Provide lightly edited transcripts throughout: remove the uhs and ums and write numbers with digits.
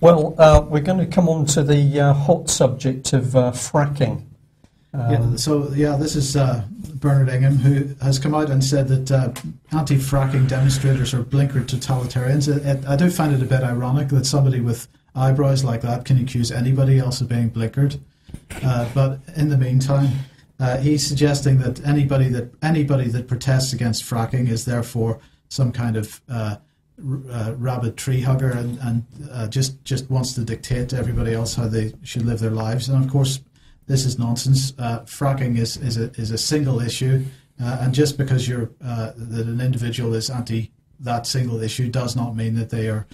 Well, we're going to come on to the hot subject of fracking. This is Bernard Ingham, who has come out and said that anti-fracking demonstrators are blinkered totalitarians. I do find it a bit ironic that somebody with eyebrows like that can accuse anybody else of being blinkered. But in the meantime, he's suggesting that anybody that protests against fracking is therefore some kind of rabid tree hugger and just wants to dictate to everybody else how they should live their lives. And of course, this is nonsense. Fracking is a single issue, and just because that an individual is anti that single issue does not mean that they are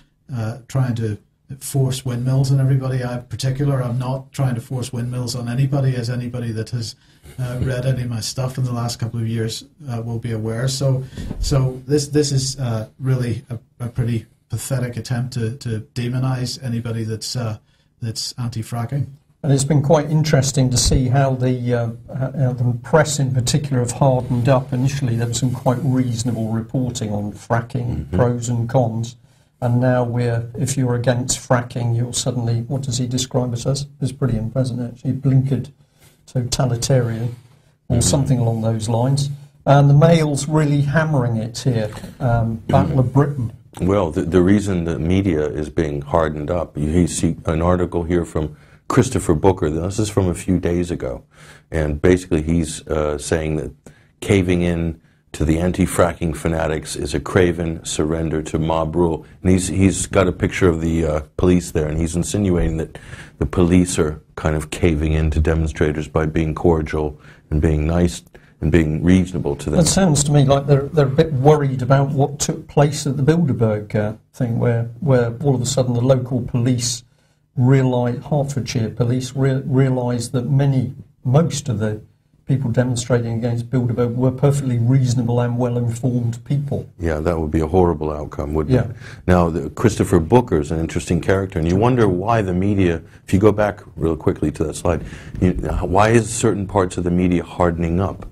trying to force windmills on everybody. I'm not trying to force windmills on anybody, as anybody that has read any of my stuff in the last couple of years will be aware. So this is really a pretty pathetic attempt to demonize anybody that's anti-fracking. And it's been quite interesting to see how the press in particular have hardened up. Initially there was some quite reasonable reporting on fracking, pros and cons. And now if you're against fracking, you're suddenly, what does he describe us as? It's pretty unpleasant actually, blinkered totalitarian, or something along those lines. And the Mail's really hammering it here, Battle of Britain. Well, the reason the media is being hardened up, you see an article here from Christopher Booker. This is from a few days ago, and basically he's saying that caving in to the anti-fracking fanatics is a craven surrender to mob rule. And he's got a picture of the police there, and he's insinuating that the police are kind of caving in to demonstrators by being cordial and being nice and being reasonable to them. It sounds to me like they're a bit worried about what took place at the Bilderberg thing, where all of a sudden the local police Hertfordshire police realised that most of the people demonstrating against Bilderberg were perfectly reasonable and well-informed people. Yeah, that would be a horrible outcome, wouldn't it? Now, Christopher Booker is an interesting character, and you wonder why the media, if you go back real quickly to that slide, why is certain parts of the media hardening up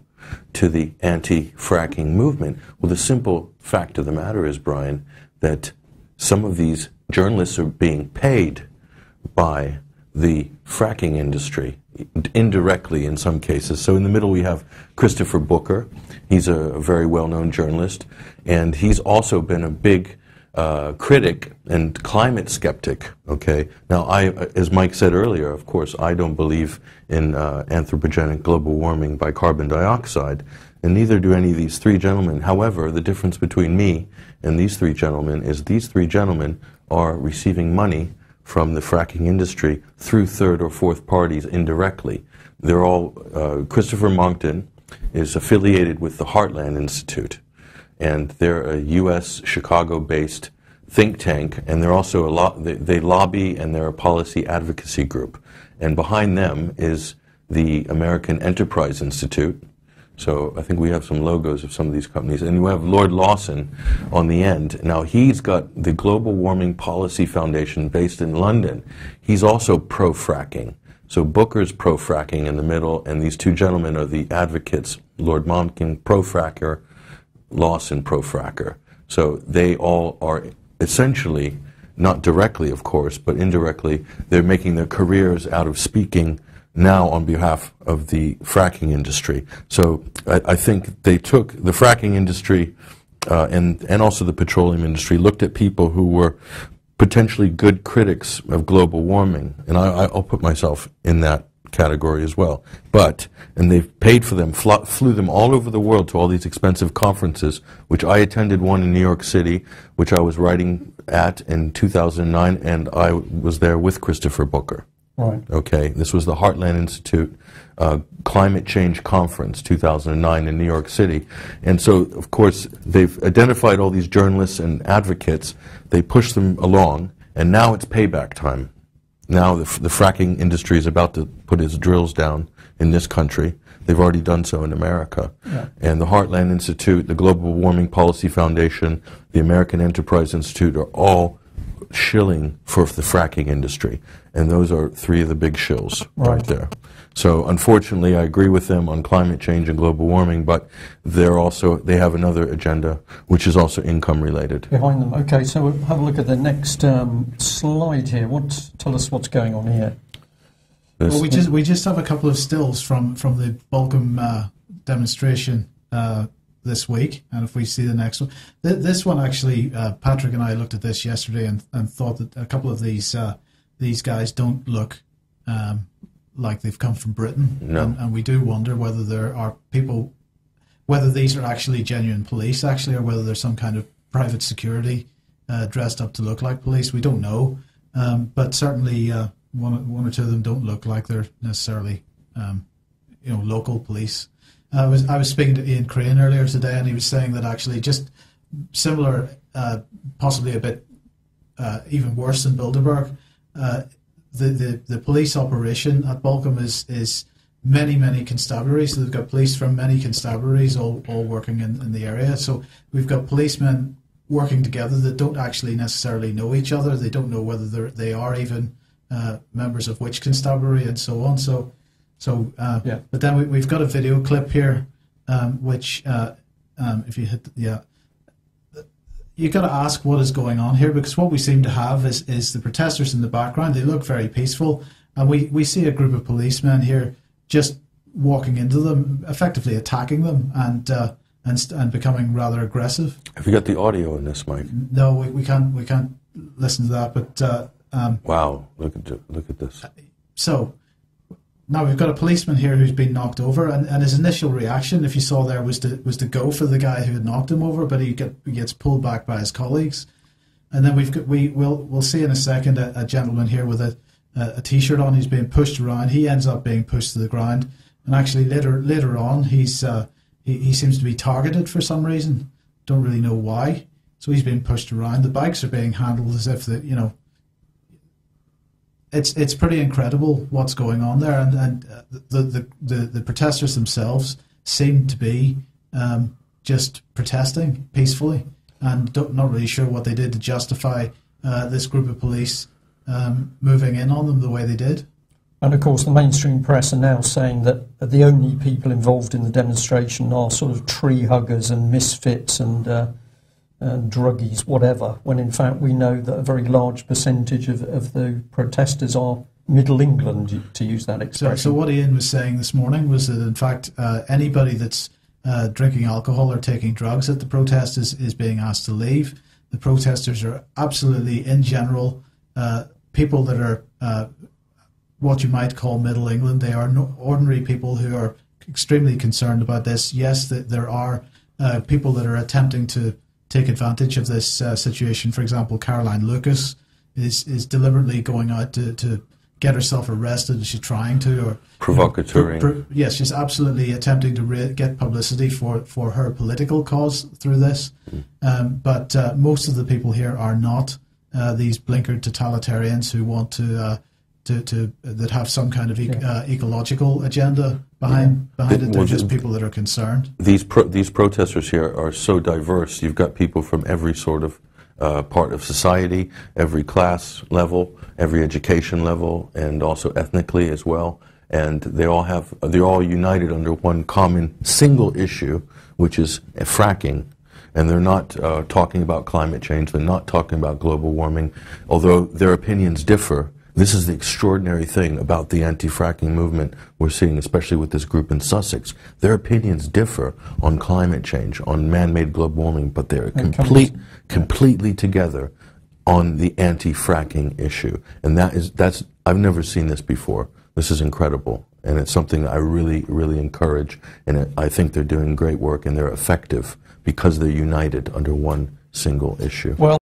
to the anti-fracking movement? Well, the simple fact of the matter is, Brian, that some of these journalists are being paid by the fracking industry, indirectly in some cases. So in the middle we have Christopher Booker. He's a very well-known journalist, and he's also been a big critic and climate skeptic. Okay, now as Mike said earlier, of course, I don't believe in anthropogenic global warming by carbon dioxide, and neither do any of these three gentlemen. However, the difference between me and these three gentlemen is these three gentlemen are receiving money from the fracking industry through third or fourth parties indirectly. They're all, Christopher Monckton is affiliated with the Heartland Institute, and they're a U.S. Chicago-based think tank, and they're also they lobby, and they're a policy advocacy group. And behind them is the American Enterprise Institute. So I think we have some logos of some of these companies. And you have Lord Lawson on the end. Now, he's got the Global Warming Policy Foundation based in London. He's also pro-fracking. So Booker's pro-fracking in the middle, and these two gentlemen are the advocates. Lord Monckton, pro-fracker, Lawson, pro-fracker. So they all are essentially, not directly, of course, but indirectly, they're making their careers out of speaking now on behalf of the fracking industry. So I think they took the fracking industry and also the petroleum industry, looked at people who were potentially good critics of global warming, and I'll put myself in that category as well. And they've paid for them, flew them all over the world to all these expensive conferences, which I attended one in New York City, which I was writing at in 2009, and I was there with Christopher Booker. Right. Okay, this was the Heartland Institute Climate Change Conference, 2009 in New York City. And so, of course, they've identified all these journalists and advocates, they push them along, and now it's payback time. Now the fracking industry is about to put its drills down in this country. They've already done so in America. Yeah. And the Heartland Institute, the Global Warming Policy Foundation, the American Enterprise Institute are all shilling for the fracking industry. And those are three of the big shills right there. So unfortunately, I agree with them on climate change and global warming, but they have another agenda, which is also income related. Behind them. Okay, so we'll have a look at the next slide here. Tell us what's going on here. Well, we just have a couple of stills from the Balcombe demonstration this week, and if we see the next one, this one actually, Patrick and I looked at this yesterday and thought that a couple of these guys don't look like they've come from Britain, and we do wonder whether there are people, whether these are actually genuine police, or whether there's some kind of private security dressed up to look like police. We don't know, but certainly one or two of them don't look like they're necessarily local police. I was speaking to Ian Crane earlier today, and he was saying that actually just similar, possibly a bit even worse than Bilderberg. The police operation at Balcombe is many constabularies. So they've got police from many constabularies all working in the area. So we've got policemen working together that don't actually necessarily know each other. They don't know whether they are even members of which constabulary and so on. But then we've got a video clip here, which if you hit you've got to ask what is going on here, because what we seem to have is the protesters in the background. They look very peaceful, and we see a group of policemen here just walking into them, effectively attacking them, and becoming rather aggressive. Have you got the audio in this, Mike? No, we can't listen to that. But wow, look at this. So now we've got a policeman here who's been knocked over, and his initial reaction, if you saw there, was to go for the guy who had knocked him over, but he gets pulled back by his colleagues. And then we'll see in a second a gentleman here with a t-shirt on. He's being pushed around. He ends up being pushed to the ground, and actually later on he seems to be targeted for some reason. Don't really know why. So he's being pushed around. The bikes are being handled as if It's pretty incredible what's going on there, and the protesters themselves seem to be just protesting peacefully, and not really sure what they did to justify this group of police moving in on them the way they did. And of course, the mainstream press are now saying that the only people involved in the demonstration are sort of tree huggers and misfits and druggies, whatever, when in fact we know that a very large percentage of the protesters are Middle England, to use that expression. So what Ian was saying this morning was that in fact anybody that's drinking alcohol or taking drugs at the protest is being asked to leave. The protesters are absolutely, in general, people that are what you might call Middle England. They are ordinary people who are extremely concerned about this. Yes, there are people that are attempting to take advantage of this situation. For example, Caroline Lucas is deliberately going out to get herself arrested. She's trying to, or provocateuring. Yes, she's absolutely attempting to get publicity for her political cause through this. But most of the people here are not these blinkered totalitarians who want to that have some kind of ecological agenda behind it. They're just people that are concerned. These protesters here are so diverse. You've got people from every sort of part of society, every class level, every education level, and also ethnically as well. And they're all united under one common single issue, which is fracking. And they're not talking about climate change. They're not talking about global warming, although their opinions differ. This is the extraordinary thing about the anti-fracking movement we're seeing, especially with this group in Sussex. Their opinions differ on climate change, on man-made global warming, but they're completely together on the anti-fracking issue. And I've never seen this before. This is incredible. And it's something I really, really encourage. And I think they're doing great work, and they're effective because they're united under one single issue. Well,